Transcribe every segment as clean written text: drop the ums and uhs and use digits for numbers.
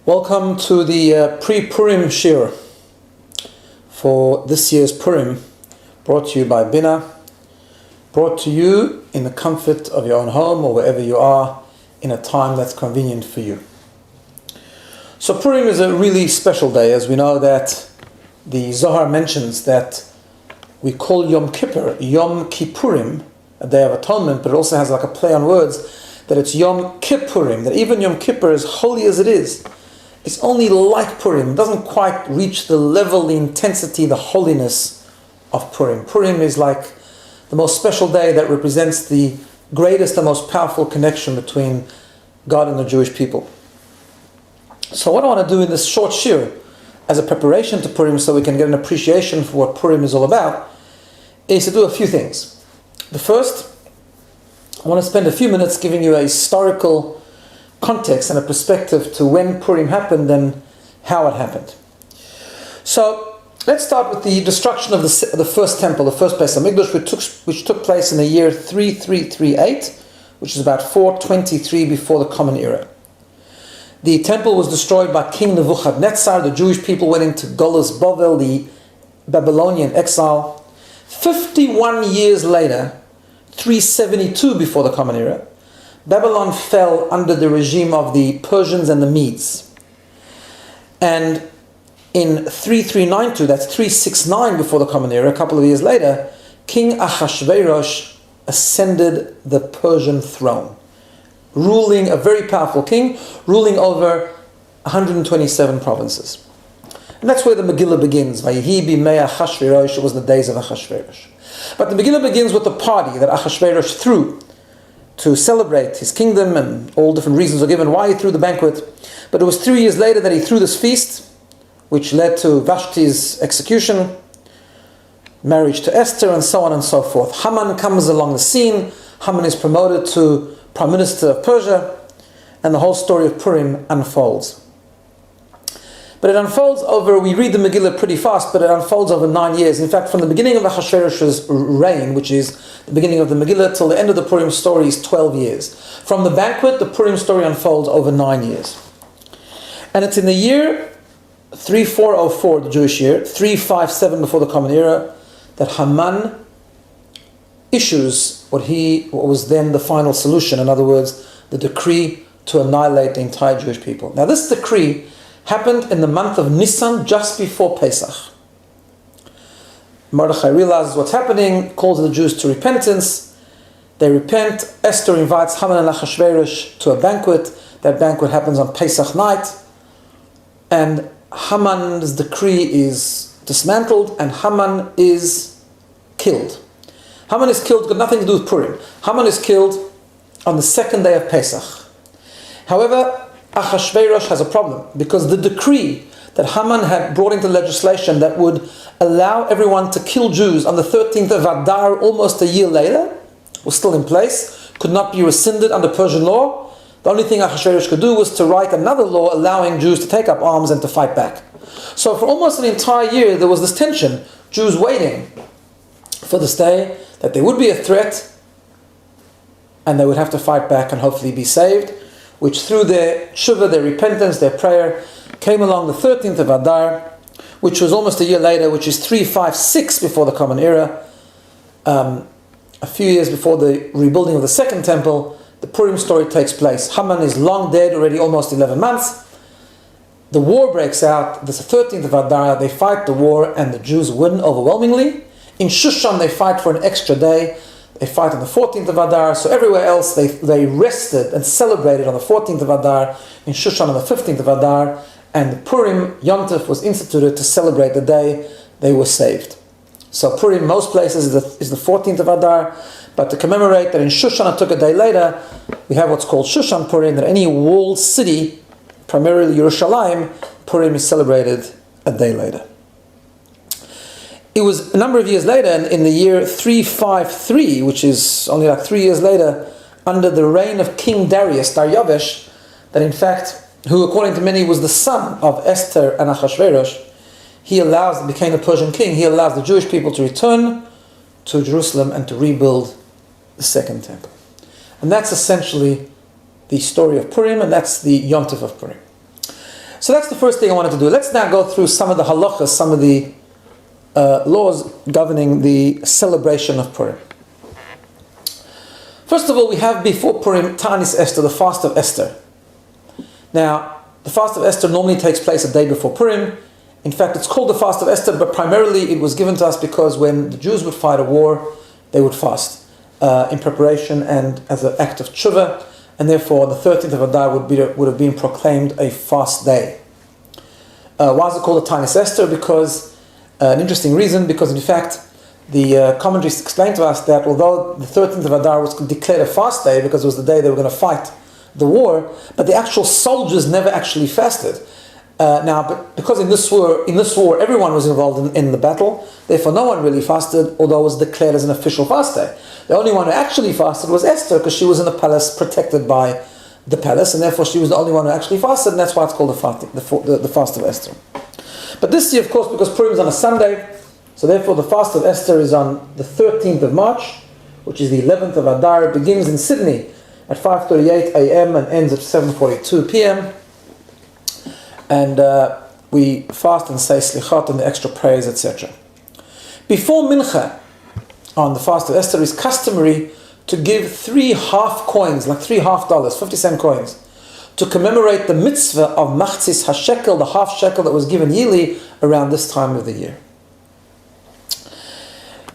Welcome to the pre-Purim Shir for this year's Purim, brought to you by BINA, brought to you in the comfort of your own home or wherever you are in a time that's convenient for you. So Purim is a really special day, as we know that the Zohar mentions that we call Yom Kippur Yom Kippurim, a day of atonement, but it also has like a play on words that it's Yom Kippurim, that even Yom Kippur, as holy as it is, it's only like Purim. It doesn't quite reach the level, the intensity, the holiness of Purim. Purim is like the most special day that represents the greatest and most powerful connection between God and the Jewish people. So what I want to do in this short shir, as a preparation to Purim, so we can get an appreciation for what Purim is all about, is to do a few things. The first, I want to spend a few minutes giving you a historical context and a perspective to when Purim happened and how it happened. So let's start with the destruction of the first temple, the first Beis Hamikdash, which took place in the year 3338, which is about 423 before the Common Era. The temple was destroyed by King Nebuchadnezzar. The Jewish people went into Golus Bavel, the Babylonian exile. 51 years later, 372 before the Common Era, Babylon fell under the regime of the Persians and the Medes. And in 3392, that's 369 before the Common Era, a couple of years later, King Ahasuerus ascended the Persian throne, ruling, a very powerful king, ruling over 127 provinces. And that's where the Megillah begins. Vayihi bimei Ahasuerus, it was the days of Ahasuerus. But the Megillah begins with the party that Ahasuerus threw to celebrate his kingdom, and all different reasons are given why he threw the banquet. But it was 3 years later that he threw this feast, which led to Vashti's execution, marriage to Esther, and so on and so forth. Haman comes along the scene. Haman is promoted to Prime Minister of Persia, and the whole story of Purim unfolds. But it unfolds over, we read the Megillah pretty fast, but it unfolds over 9 years. In fact, from the beginning of Ahasuerus' reign, which is the beginning of the Megillah, till the end of the Purim story is 12 years. From the banquet, the Purim story unfolds over 9 years. And it's in the year 3404, the Jewish year, 357 before the Common Era, that Haman issues what was then the final solution. In other words, the decree to annihilate the entire Jewish people. Now this decree happened in the month of Nisan, just before Pesach. Mordechai realizes what's happening, calls the Jews to repentance. They repent. Esther invites Haman and Ahasuerus to a banquet. That banquet happens on Pesach night. And Haman's decree is dismantled, and Haman is killed. Haman is killed, got nothing to do with Purim. Haman is killed on the second day of Pesach. However, Ahasuerus has a problem, because the decree that Haman had brought into legislation that would allow everyone to kill Jews on the 13th of Adar, almost a year later, was still in place, could not be rescinded under Persian law. The only thing Ahasuerus could do was to write another law allowing Jews to take up arms and to fight back. So for almost an entire year there was this tension, Jews waiting for this day that there would be a threat and they would have to fight back and hopefully be saved, which through their tshuva, their repentance, their prayer, came along the 13th of Adar, which was almost a year later, which is 356 before the Common Era, a few years before the rebuilding of the second temple. The Purim story takes place. Haman is long dead, already almost 11 months. The war breaks out. This is the 13th of Adar. They fight the war, and the Jews win overwhelmingly. In Shushan, they fight for an extra day. They fight on the 14th of Adar. So everywhere else, they rested and celebrated on the 14th of Adar. In Shushan on the 15th of Adar. And the Purim Yom Tov was instituted to celebrate the day they were saved. So Purim, most places, is the 14th of Adar. But to commemorate that in Shushan, it took a day later, we have what's called Shushan Purim, that any walled city, primarily Yerushalayim, Purim is celebrated a day later. It was a number of years later, in the year 353, which is only like 3 years later, under the reign of King Darius, Daryavesh, that in fact, who according to many was the son of Esther and Ahasuerus, became the Persian king. He allows the Jewish people to return to Jerusalem and to rebuild the second temple. And that's essentially the story of Purim, and that's the Yom Tov of Purim. So that's the first thing I wanted to do. Let's now go through some of the halachas, some of the laws governing the celebration of Purim. First of all, we have before Purim, Ta'anis Esther, the fast of Esther. Now, the fast of Esther normally takes place a day before Purim. In fact, it's called the fast of Esther, but primarily it was given to us because when the Jews would fight a war, they would fast in preparation and as an act of tshuva, and therefore the 13th of Adar would have been proclaimed a fast day. Why is it called the Ta'anis Esther? Because, an interesting reason, because in fact, the commentaries explain to us that although the 13th of Adar was declared a fast day because it was the day they were going to fight the war, but the actual soldiers never actually fasted. But because in this war everyone was involved in the battle, therefore no one really fasted, although it was declared as an official fast day. The only one who actually fasted was Esther, because she was in the palace protected by the palace, and therefore she was the only one who actually fasted, and that's why it's called the fast of Esther. But this year, of course, because Purim is on a Sunday, so therefore the fast of Esther is on the 13th of March, which is the 11th of Adar. It begins in Sydney at 5:38 a.m. and ends at 7:42 p.m. And we fast and say slichot and the extra prayers, etc. Before Mincha, on the fast of Esther, is customary to give 3 half coins, like 3 half dollars, 50-cent coins, to commemorate the mitzvah of machzis hashekel, the half shekel that was given yearly around this time of the year.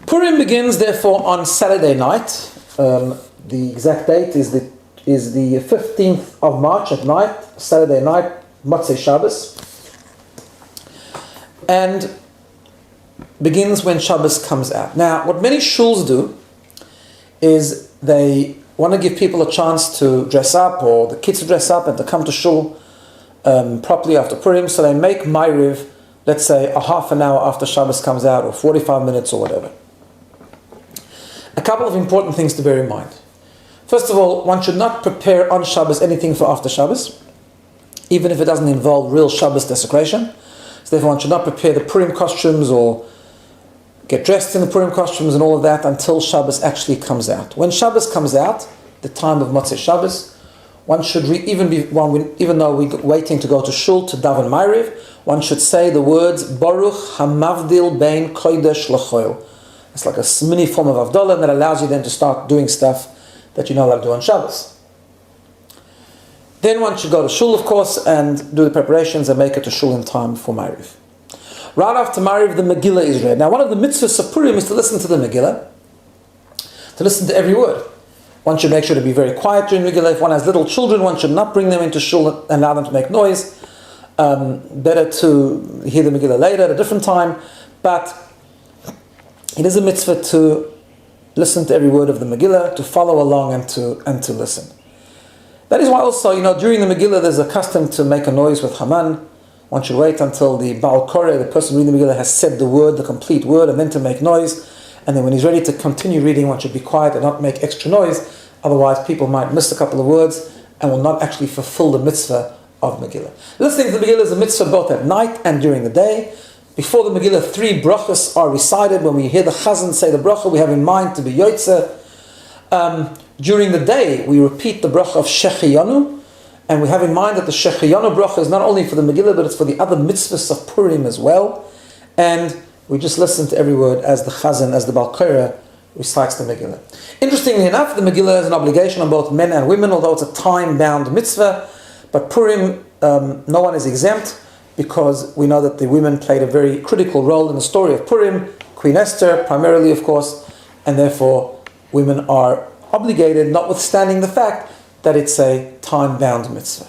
Purim begins therefore on Saturday night. The exact date is the 15th of March at night, Saturday night, Motzei Shabbos, and begins when Shabbos comes out. Now, what many shuls do is they want to give people a chance to dress up, or the kids to dress up and to come to shul properly after Purim, so they make Ma'ariv, let's say, a half an hour after Shabbos comes out, or 45 minutes or whatever. A couple of important things to bear in mind. First of all, one should not prepare on Shabbos anything for after Shabbos, even if it doesn't involve real Shabbos desecration. So therefore one should not prepare the Purim costumes or get dressed in the Purim costumes and all of that until Shabbos actually comes out. When Shabbos comes out, the time of Motzei Shabbos, one should even though we're waiting to go to shul to daven Ma'ariv, one should say the words Baruch Hamavdil Bein Kodesh L'Choil. It's like a mini form of Avdallah that allows you then to start doing stuff that you're not allowed to do on Shabbos. Then one should go to shul, of course, and do the preparations and make it to shul in time for Ma'ariv. Right after Ma'ariv, the Megillah is read. Now, one of the mitzvahs of Purim is to listen to the Megillah, to listen to every word. One should make sure to be very quiet during Megillah. If one has little children, one should not bring them into shul and allow them to make noise. Better to hear the Megillah later at a different time. But it is a mitzvah to listen to every word of the Megillah, to follow along and to listen. That is why also, during the Megillah there's a custom to make a noise with Haman. One should wait until the Baal Koreh, the person reading the Megillah, has said the word, the complete word, and then to make noise. And then when he's ready to continue reading, one should be quiet and not make extra noise. Otherwise people might miss a couple of words and will not actually fulfill the mitzvah of Megillah. Listening to the Megillah is a mitzvah both at night and during the day. Before the Megillah, 3 brachas are recited. When we hear the chazan say the bracha, we have in mind to be yotzeh. During the day, we repeat the bracha of Shechiyanu, and we have in mind that the Shechiyanu bracha is not only for the Megillah, but it's for the other mitzvahs of Purim as well. And we just listen to every word as the chazan, as the Baal Koreh recites the Megillah. Interestingly enough, the Megillah is an obligation on both men and women, although it's a time-bound mitzvah. But Purim, no one is exempt, because we know that the women played a very critical role in the story of Purim, Queen Esther primarily, of course, and therefore women are obligated, notwithstanding the fact that it's a time-bound mitzvah.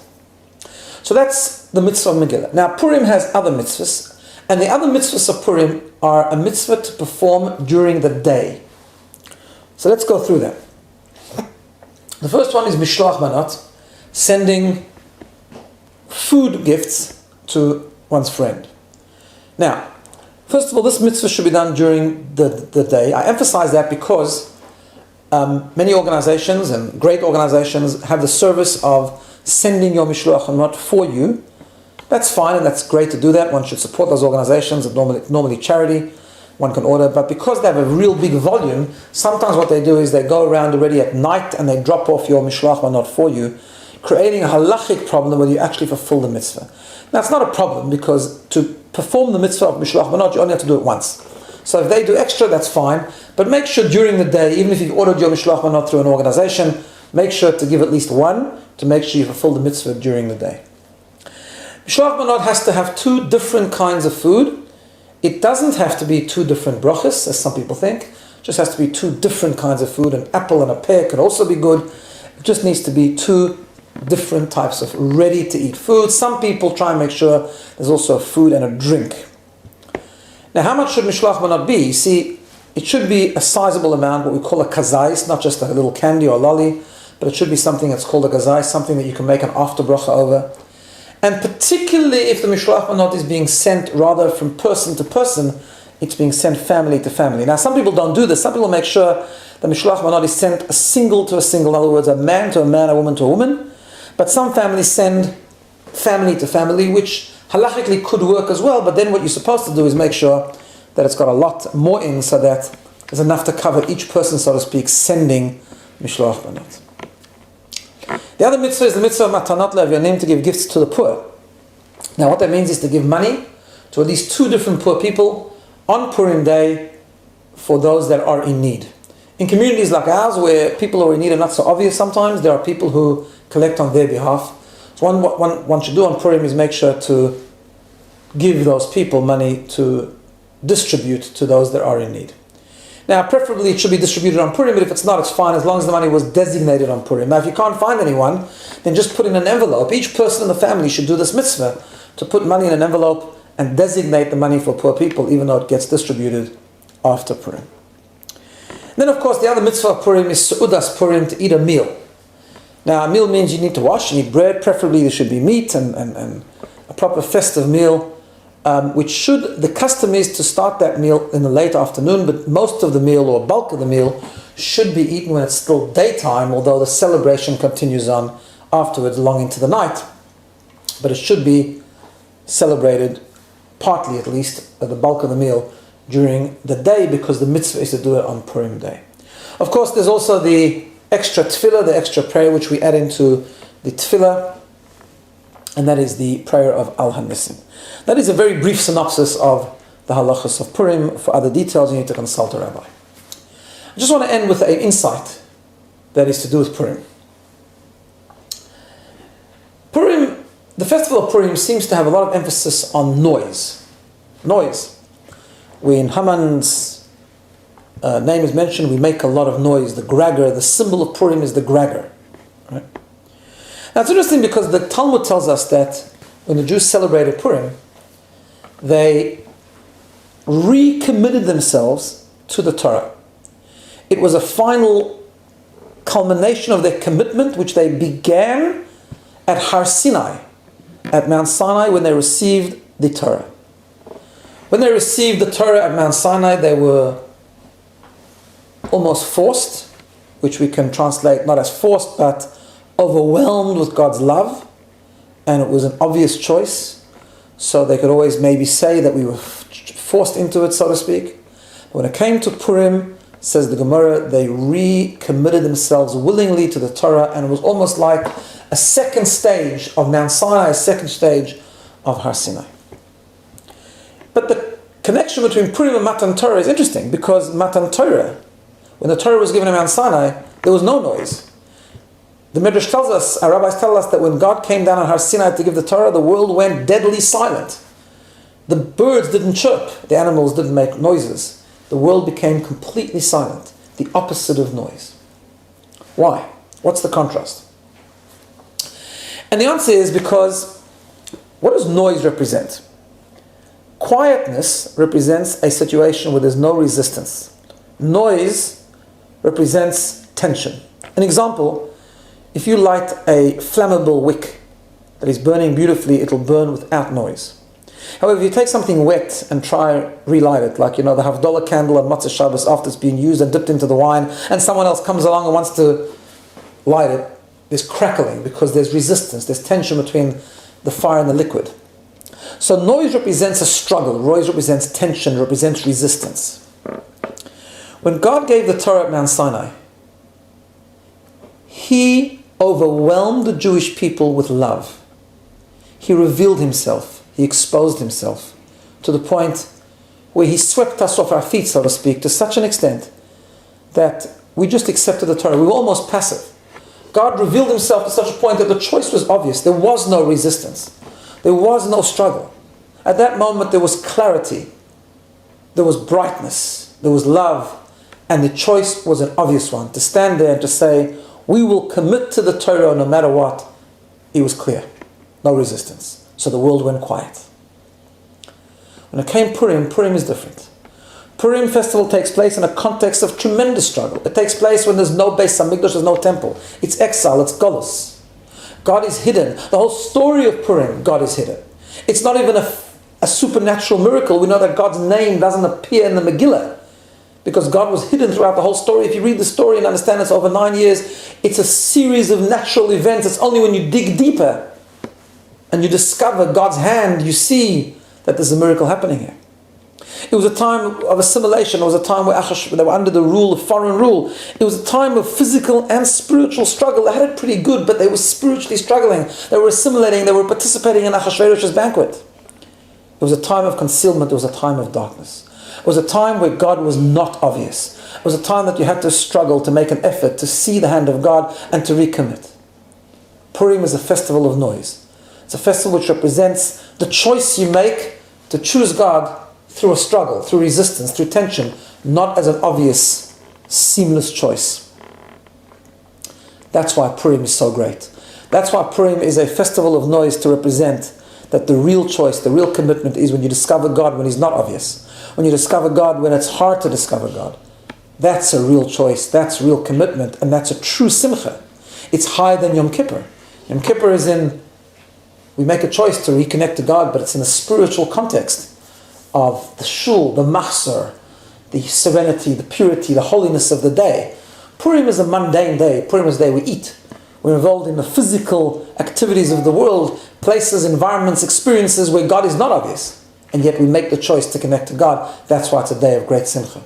So that's the mitzvah of Megillah. Now Purim has other mitzvahs, and the other mitzvahs of Purim are a mitzvah to perform during the day. So let's go through them. The first one is Mishloach Manot, sending food gifts to one's friend. Now, first of all, this mitzvah should be done during the day. I emphasize that because many organizations and great organizations have the service of sending your Mishloach Manot for you. That's fine and that's great to do that. One should support those organizations. It's normally charity. One can order. But because they have a real big volume, sometimes what they do is they go around already at night and they drop off your Mishloach Manot for you. creating a halachic problem whether you actually fulfill the mitzvah. Now, it's not a problem because to perform the mitzvah of Mishloach Manot, you only have to do it once. So if they do extra, that's fine. But make sure during the day, even if you've ordered your Mishloach Manot through an organization, make sure to give at least one to make sure you fulfill the mitzvah during the day. Mishloach Manot has to have 2 different kinds of food. It doesn't have to be 2 different brachas, as some people think. It just has to be 2 different kinds of food. An apple and a pear can also be good. It just needs to be 2 different types of ready-to-eat food. Some people try and make sure there's also a food and a drink. Now, how much should Mishloach Manot be? You see, it should be a sizable amount, what we call a kazais, not just a little candy or lolly, but it should be something that's called a kazais, something that you can make an after bracha over. And particularly if the Mishloach Manot is being sent rather from person to person, it's being sent family to family. Now, some people don't do this. Some people make sure the Mishloach Manot is sent a single to a single, in other words, a man to a man, a woman to a woman. But some families send family to family, which halachically could work as well, but then what you're supposed to do is make sure that it's got a lot more in so that there's enough to cover each person, so to speak, sending Mishloach Manot. The other mitzvah is the mitzvah of matanot le'avyonim, to give gifts to the poor. Now what that means is to give money to at least 2 different poor people on Purim Day for those that are in need. In communities like ours, where people who are in need are not so obvious sometimes, there are people who collect on their behalf. So what one should do on Purim is make sure to give those people money to distribute to those that are in need. Now, preferably it should be distributed on Purim, but if it's not, it's fine, as long as the money was designated on Purim. Now, if you can't find anyone, then just put in an envelope. Each person in the family should do this mitzvah, to put money in an envelope and designate the money for poor people, even though it gets distributed after Purim. Then, of course, the other mitzvah of Purim is Su'udas Purim, to eat a meal. Now, a meal means you need to wash, you need bread, preferably there should be meat and a proper festive meal, the custom is to start that meal in the late afternoon, but most of the meal or bulk of the meal should be eaten when it's still daytime, although the celebration continues on afterwards, long into the night. But it should be celebrated, partly at least, the bulk of the meal during the day, because the mitzvah is to do it on Purim Day. Of course, there's also the extra tefillah, the extra prayer which we add into the tefillah, and that is the prayer of Al Hanissim. That is a very brief synopsis of the halachas of Purim. For other details, you need to consult a rabbi. I just want to end with an insight that is to do with Purim. Purim, the festival of Purim seems to have a lot of emphasis on noise. Noise. When Haman's name is mentioned, we make a lot of noise. The gragger, the symbol of Purim is the gragger. Right? Now it's interesting because the Talmud tells us that when the Jews celebrated Purim, they recommitted themselves to the Torah. It was a final culmination of their commitment, which they began at Har Sinai, at Mount Sinai, when they received the Torah. When they received the Torah at Mount Sinai, they were almost forced, which we can translate not as forced, but overwhelmed with God's love, and it was an obvious choice, so they could always maybe say that we were forced into it, so to speak. But when it came to Purim, says the Gemara, they recommitted themselves willingly to the Torah, and it was almost like a second stage of Mount Sinai, a second stage of Har Sinai. But the connection between Purim and Matan Torah is interesting, because Matan Torah, when the Torah was given at Mount Sinai, there was no noise. The Midrash tells us, our rabbis tell us, that when God came down on Har Sinai to give the Torah, the world went deadly silent. The birds didn't chirp, the animals didn't make noises. The world became completely silent, the opposite of noise. Why? What's the contrast? And the answer is because, what does noise represent? Quietness represents a situation where there's no resistance. Noise represents tension. An example, if you light a flammable wick that is burning beautifully, it'll burn without noise. However, if you take something wet and try relight it, like the Havdalah candle on Matzah Shabbos after it's been used and dipped into the wine, and someone else comes along and wants to light it, there's crackling because there's resistance, there's tension between the fire and the liquid. So noise represents a struggle, noise represents tension, represents resistance. When God gave the Torah at Mount Sinai, He overwhelmed the Jewish people with love. He revealed himself, he exposed himself, to the point where he swept us off our feet, so to speak, to such an extent that we just accepted the Torah. We were almost passive. God revealed himself to such a point that the choice was obvious. There was no resistance. There was no struggle. At that moment there was clarity. There was brightness. There was love. And the choice was an obvious one. To stand there and to say, we will commit to the Torah no matter what. It was clear. No resistance. So the world went quiet. When it came Purim, Purim is different. Purim festival takes place in a context of tremendous struggle. It takes place when there's no Beis Hamikdash, there's no temple. It's exile, it's Golus. God is hidden. The whole story of Purim, God is hidden. It's not even a supernatural miracle. We know that God's name doesn't appear in the Megillah because God was hidden throughout the whole story. If you read the story and understand it's over 9 years, it's a series of natural events. It's only when you dig deeper and you discover God's hand, you see that there's a miracle happening here. It was a time of assimilation. It was a time where they were under the rule of foreign rule. It was a time of physical and spiritual struggle. They had it pretty good, but they were spiritually struggling. They were assimilating. They were participating in Achashverosh's banquet. It was a time of concealment. It was a time of darkness. It was a time where God was not obvious. It was a time that you had to struggle to make an effort to see the hand of God and to recommit. Purim is a festival of noise. It's a festival which represents the choice you make to choose God through a struggle, through resistance, through tension, not as an obvious, seamless choice. That's why Purim is so great. That's why Purim is a festival of noise to represent that the real choice, the real commitment is when you discover God when He's not obvious. When you discover God when it's hard to discover God. That's a real choice, that's real commitment, and that's a true simcha. It's higher than Yom Kippur. Yom Kippur is we make a choice to reconnect to God, but it's in a spiritual context of the shul, the machzor, the serenity, the purity, the holiness of the day. Purim is a mundane day. Purim is the day we eat. We're involved in the physical activities of the world, places, environments, experiences where God is not obvious. And yet we make the choice to connect to God. That's why it's a day of great simcha.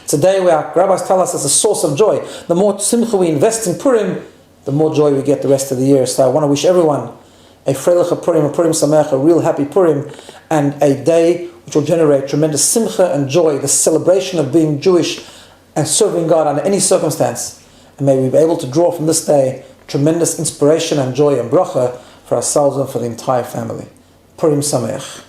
It's a day where our rabbis tell us it's a source of joy. The more simcha we invest in Purim, the more joy we get the rest of the year. So I want to wish everyone a Freilich Purim, a Purim Sameach, a real happy Purim, and a day which will generate tremendous simcha and joy, the celebration of being Jewish and serving God under any circumstance. And may we be able to draw from this day tremendous inspiration and joy and bracha for ourselves and for the entire family. Purim Sameach.